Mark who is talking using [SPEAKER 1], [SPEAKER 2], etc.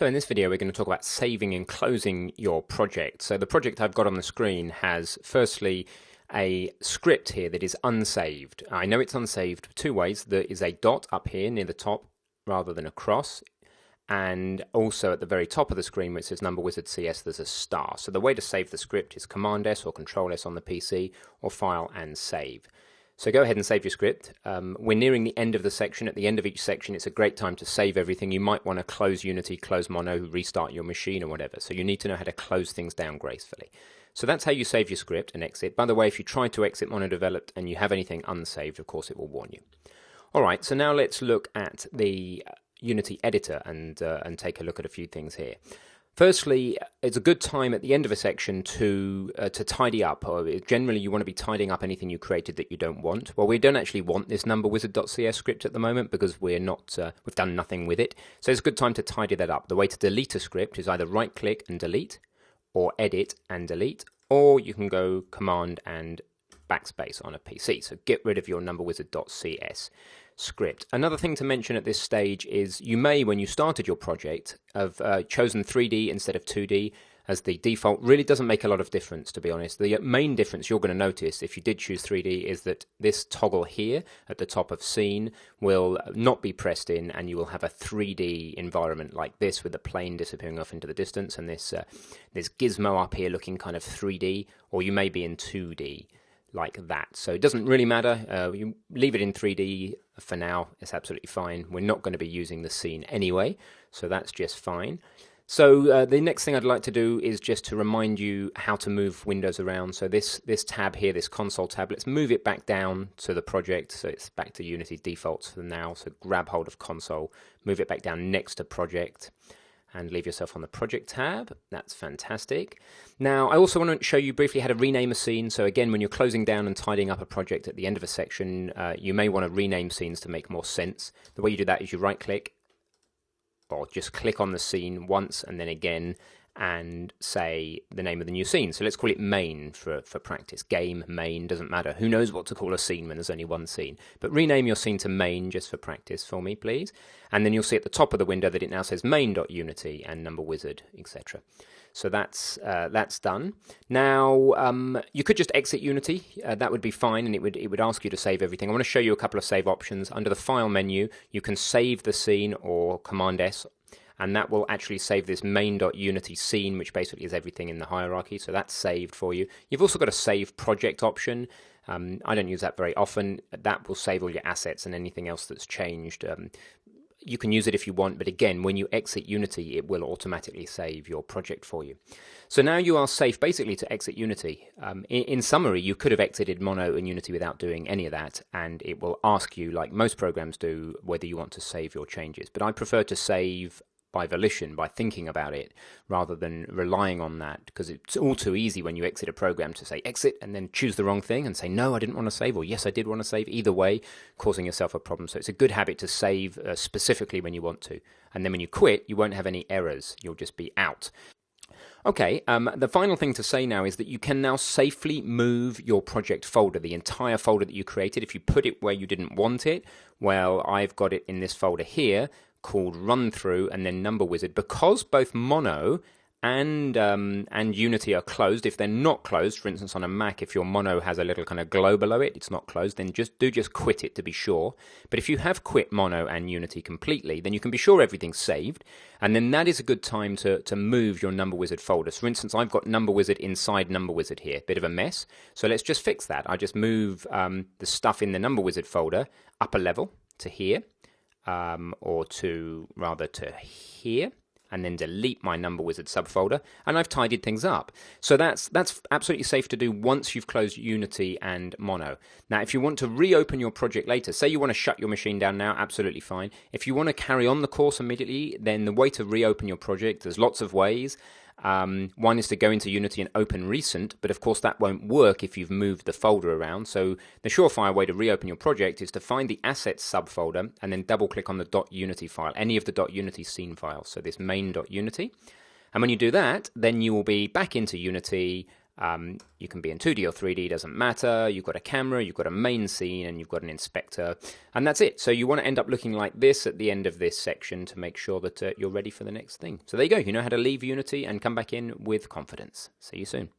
[SPEAKER 1] So in this video, we're going to talk about saving and closing your project. So the project I've got on the screen has firstly a script here that is unsaved. I know it's unsaved two ways. There is a dot up here near the top rather than a cross. And also at the very top of the screen where it says Number Wizard CS, there's a star. So the way to save the script is Command S or Control S on the PC, or File and Save. So go ahead and save your script. We're nearing the end of the section. At the end of each section, it's a great time to save everything. You might want to close Unity, close Mono, restart your machine or whatever. So you need to know how to close things down gracefully. So that's how you save your script and exit. By the way, if you try to exit Mono Developed and you have anything unsaved, of course, it will warn you. All right, so now let's look at the Unity editor and take a look at a few things here. Firstly, it's a good time at the end of a section to tidy up. Generally, you want to be tidying up anything you created that you don't want. Well, we don't actually want this numberwizard.cs script at the moment because we've done nothing with it. So it's a good time to tidy that up. The way to delete a script is either right-click and delete, or edit and delete, or you can go Command and backspace on a PC. So get rid of your numberwizard.cs script. Another thing to mention at this stage is you may, when you started your project, have chosen 3D instead of 2D as the default. Really doesn't make a lot of difference, to be honest. The main difference you're going to notice if you did choose 3D is that this toggle here at the top of scene will not be pressed in, and you will have a 3D environment like this with the plane disappearing off into the distance and this gizmo up here looking kind of 3D, or you may be in 2D. Like that. So it doesn't really matter. You leave it in 3D for now. It's absolutely fine. We're not going to be using the scene anyway, so that's just fine. So the next thing I'd like to do is just to remind you how to move windows around. So this tab here, this console tab, let's move it back down to the project. So it's back to Unity defaults for now. So grab hold of console, move it back down next to project, and leave yourself on the project tab. That's fantastic. Now, I also want to show you briefly how to rename a scene. So again, when you're closing down and tidying up a project at the end of a section, you may want to rename scenes to make more sense. The way you do that is you right-click, or just click on the scene once and then again, and say the name of the new scene. So let's call it main for practice. Game, main, doesn't matter. Who knows what to call a scene when there's only one scene? But rename your scene to main just for practice for me, please. And then you'll see at the top of the window that it now says main.unity and number wizard, etc. So that's done. Now, you could just exit Unity. That would be fine, and it would ask you to save everything. I want to show you a couple of save options. Under the File menu, you can save the scene or Command S, and that will actually save this main.unity scene, which basically is everything in the hierarchy. So that's saved for you. You've also got a save project option. I don't use that very often. That will save all your assets and anything else that's changed. You can use it if you want, but again, when you exit Unity, it will automatically save your project for you. So now you are safe basically to exit Unity. In summary, you could have exited Mono and Unity without doing any of that, and it will ask you, like most programs do, whether you want to save your changes. But I prefer to save by volition, by thinking about it, rather than relying on that, because it's all too easy when you exit a program to say exit and then choose the wrong thing and say no, I didn't want to save, or yes, I did want to save. Either way, causing yourself a problem. So it's a good habit to save specifically when you want to, and then when you quit, you won't have any errors. You'll just be out. Okay, the final thing to say now is that you can now safely move your project folder, the entire folder that you created. If you put it where you didn't want it, well, I've got it in this folder here called Run Through and then Number Wizard. Because both Mono and Unity are closed, if they're not closed, for instance on a Mac, if your Mono has a little kind of glow below it, it's not closed, then just quit it to be sure. But if you have quit Mono and Unity completely, then you can be sure everything's saved, and then that is a good time to move your Number Wizard folder. So for instance, I've got Number Wizard inside Number Wizard here, bit of a mess. So let's just fix that. I just move the stuff in the Number Wizard folder up a level to here, or to here, and then delete my Number Wizard subfolder, and I've tidied things up. So that's absolutely safe to do once you've closed Unity and Mono. Now, if you want to reopen your project later, say you want to shut your machine down now, absolutely fine. If you want to carry on the course immediately, then the way to reopen your project, there's lots of ways. One is to go into Unity and open recent, but of course that won't work if you've moved the folder around. So the surefire way to reopen your project is to find the assets subfolder and then double click on the .unity file, any of the .unity scene files, so this main.unity. And when you do that, then you will be back into Unity, You can be in 2D or 3D, doesn't matter. You've got a camera, you've got a main scene, and you've got an inspector, and that's it. So you want to end up looking like this at the end of this section to make sure that you're ready for the next thing. So there you go. You know how to leave Unity and come back in with confidence. See you soon.